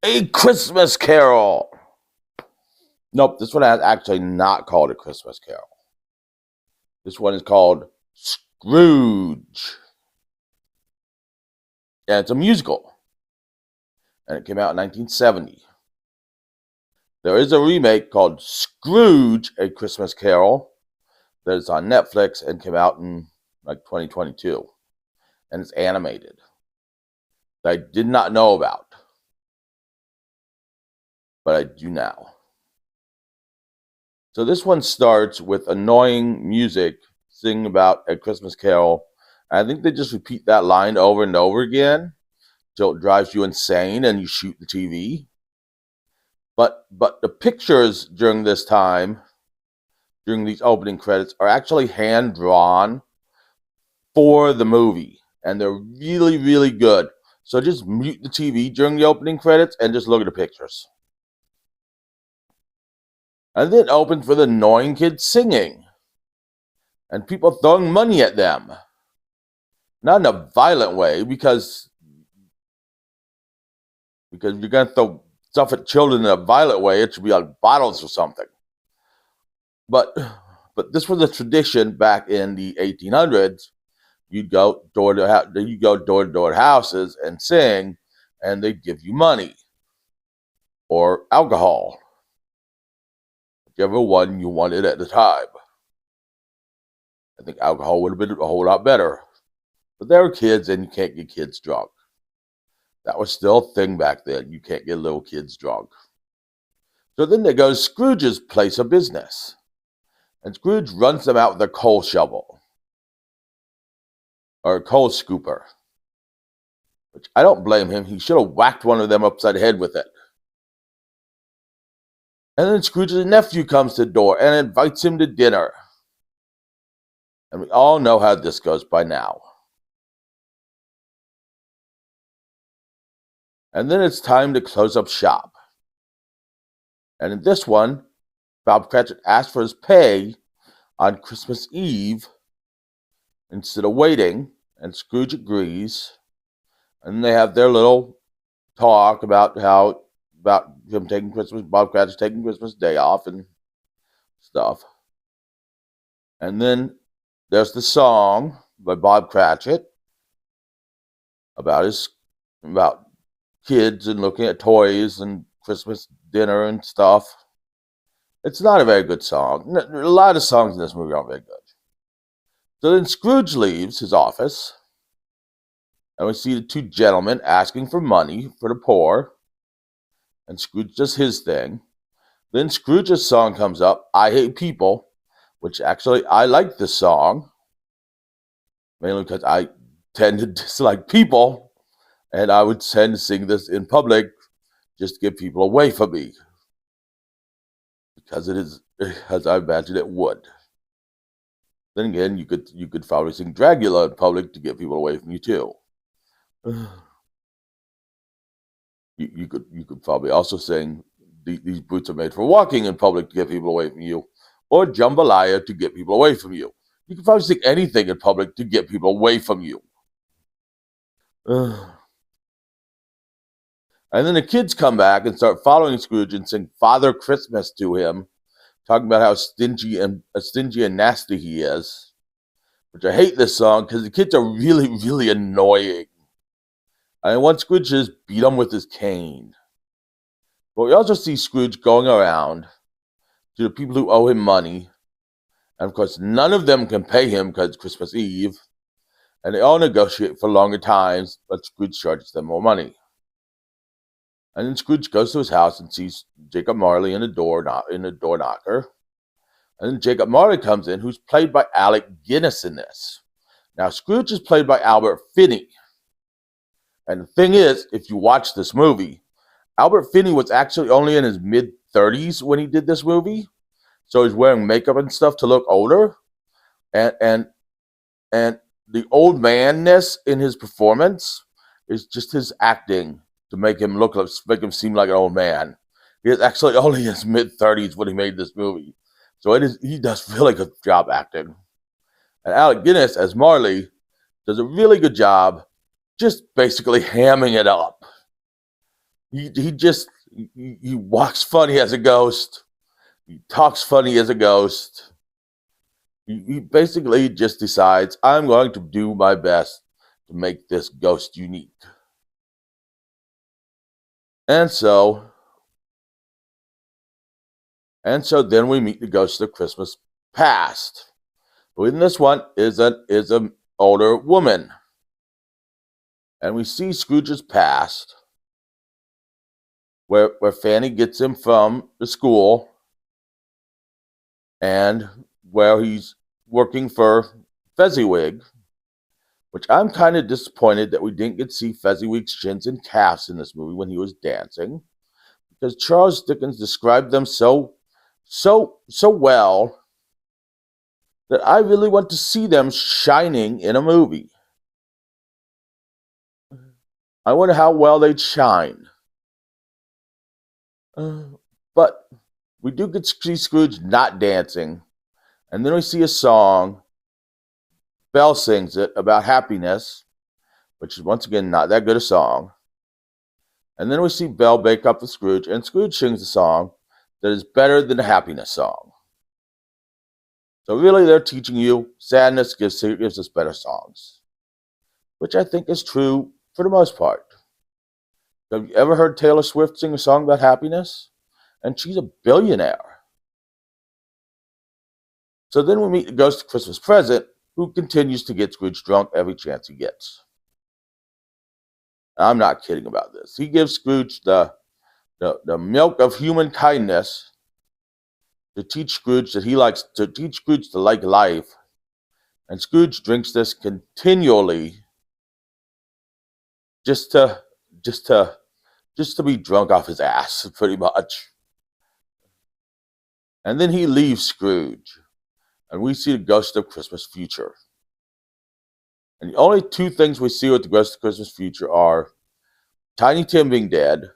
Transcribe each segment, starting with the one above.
A Christmas Carol. Nope, this one is actually not called A Christmas Carol. This one is called Scrooge. And it's a musical. And it came out in 1970. There is a remake called Scrooge, A Christmas Carol, that is on Netflix and came out in like 2022. And it's animated. That I did not know about. But I do now. So this one starts with annoying music singing about A Christmas Carol. I think they just repeat that line over and over again till it drives you insane and you shoot the TV. But the pictures during this time, during these opening credits, are actually hand-drawn for the movie. And they're really, really good. So just mute the TV during the opening credits and just look at the pictures. And then it opens with annoying kids singing. And people throwing money at them. Not in a violent way, because you're going to throw stuff at children in a violent way. It should be like bottles or something. But this was a tradition back in the 1800s. You'd go door to door to houses and sing, and they'd give you money or alcohol, whichever one you wanted at the time. I think alcohol would have been a whole lot better. But they were kids, and you can't get kids drunk. That was still a thing back then. You can't get little kids drunk. So then they go to Scrooge's place of business. And Scrooge runs them out with a coal shovel. Or a coal scooper. Which I don't blame him. He should have whacked one of them upside the head with it. And then Scrooge's nephew comes to the door and invites him to dinner. And we all know how this goes by now. And then it's time to close up shop. And in this one, Bob Cratchit asks for his pay on Christmas Eve instead of waiting, and Scrooge agrees. And they have their little talk about him taking Bob Cratchit taking Christmas Day off and stuff. And then there's the song by Bob Cratchit about kids and looking at toys and Christmas dinner and stuff. It's not a very good song. A lot of songs in this movie aren't very good. So then Scrooge leaves his office, and we see the two gentlemen asking for money for the poor, and Scrooge does his thing. Then Scrooge's song comes up, I Hate People, which actually I like this song, mainly because I tend to dislike people. And I would tend to sing this in public just to get people away from me. Because I imagine it would. Then again, you could probably sing Dracula in public to get people away from you too. You could probably also sing These Boots Are Made for Walking in public to get people away from you. Or Jambalaya to get people away from you. You could probably sing anything in public to get people away from you. And then the kids come back and start following Scrooge and sing Father Christmas to him, talking about how stingy and nasty he is. Which I hate this song because the kids are really, really annoying. And once Scrooge just beat them with his cane. But we also see Scrooge going around to the people who owe him money. And of course, none of them can pay him because it's Christmas Eve. And they all negotiate for longer times, but Scrooge charges them more money. And then Scrooge goes to his house and sees Jacob Marley in the door knocker. And then Jacob Marley comes in, who's played by Alec Guinness in this. Now, Scrooge is played by Albert Finney. And the thing is, if you watch this movie, Albert Finney was actually only in his mid-30s when he did this movie. So he's wearing makeup and stuff to look older. And the old man-ness in his performance is just his acting to make him seem like an old man. He is actually only in his mid-30s when he made this movie. So he does really good job acting. And Alec Guinness as Marley does a really good job just basically hamming it up. he walks funny as a ghost. He talks funny as a ghost. He basically just decides, I'm going to do my best to make this ghost unique. And so then we meet the ghost of Christmas past. In this one is an older woman. And we see Scrooge's past, where Fanny gets him from the school, and where he's working for Fezziwig, which I'm kind of disappointed that we didn't get to see Fezziwig's shins and calves in this movie when he was dancing, because Charles Dickens described them so well that I really want to see them shining in a movie. I wonder how well they'd shine. But we do get to see Scrooge not dancing, and then we see a song. Belle sings it about happiness, which is once again not that good a song. And then we see Belle bake up with Scrooge, and Scrooge sings a song that is better than the happiness song. So really, they're teaching you sadness gives us better songs, which I think is true for the most part. Have you ever heard Taylor Swift sing a song about happiness? And she's a billionaire. So then we meet the ghost of Christmas Present, who continues to get Scrooge drunk every chance he gets. I'm not kidding about this. He gives Scrooge the milk of human kindness to teach Scrooge to like life. And Scrooge drinks this continually just to be drunk off his ass, pretty much. And then he leaves Scrooge, and we see the ghost of Christmas Future. And the only two things we see with the ghost of Christmas Future are Tiny Tim being dead,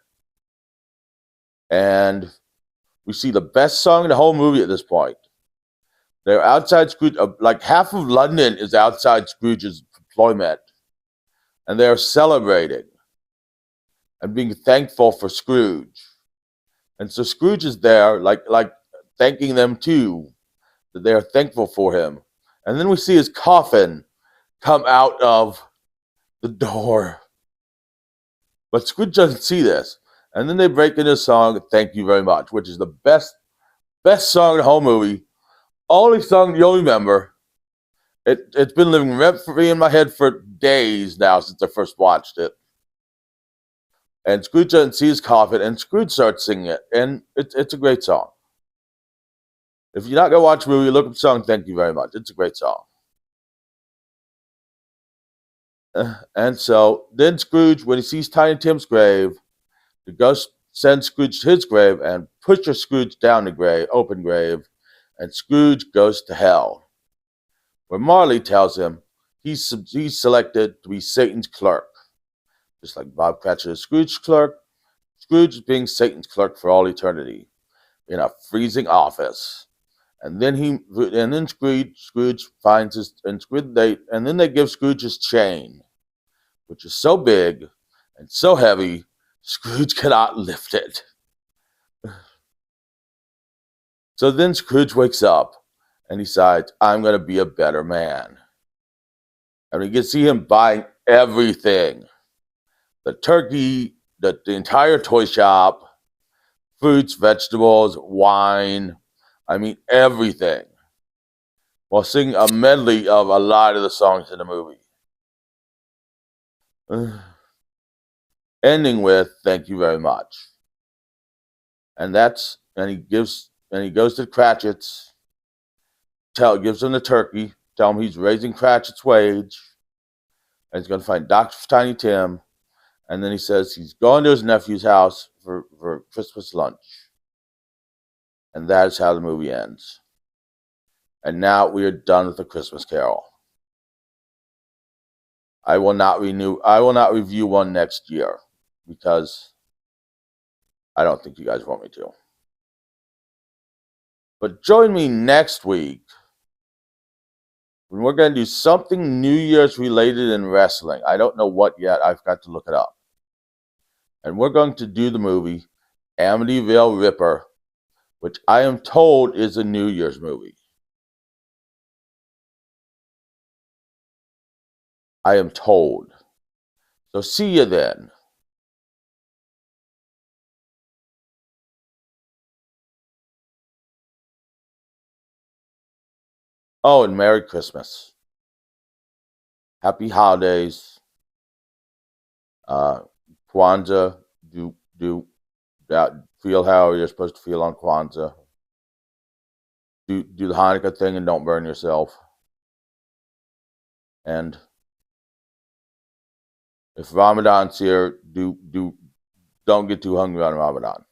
and we see the best song in the whole movie at this point. They're outside Scrooge, like half of London is outside Scrooge's employment, and they're celebrating and being thankful for Scrooge. And so Scrooge is there, like thanking them too, that they are thankful for him. And then we see his coffin come out of the door. But Scrooge doesn't see this. And then they break into a song, Thank You Very Much, which is the best song in the whole movie. Only song you'll remember. It's been living rent-free in my head for days now since I first watched it. And Scrooge doesn't see his coffin, and Scrooge starts singing it. And it's a great song. If you're not going to watch the movie, look up the song Thank You Very Much. It's a great song. And so then Scrooge, when he sees Tiny Tim's grave, the ghost sends Scrooge to his grave and pushes Scrooge down the open grave, and Scrooge goes to hell, where Marley tells him he's selected to be Satan's clerk. Just like Bob Cratchit is Scrooge's clerk, Scrooge is being Satan's clerk for all eternity in a freezing office. And then Scrooge finds his and then they give Scrooge his chain, which is so big and so heavy, Scrooge cannot lift it. So then Scrooge wakes up and decides, I'm going to be a better man. And we can see him buying everything. The turkey, the entire toy shop, fruits, vegetables, wine, everything. While singing a medley of a lot of the songs in the movie. Ending with Thank You Very Much. And he goes to Cratchit's, gives him the turkey, tell him he's raising Cratchit's wage, and he's going to find Dr. Tiny Tim, and then he says he's going to his nephew's house for Christmas lunch. And that is how the movie ends. And now we are done with the Christmas Carol. I will not review one next year because I don't think you guys want me to. But join me next week when we're going to do something New Year's related in wrestling. I don't know what yet. I've got to look it up. And we're going to do the movie Amityville Ripper, which I am told is a New Year's movie. I am told. So see you then. Oh, and Merry Christmas. Happy holidays. Kwanzaa. Do that. Feel how you're supposed to feel on Kwanzaa. Do the Hanukkah thing and don't burn yourself. And if Ramadan's here, don't get too hungry on Ramadan.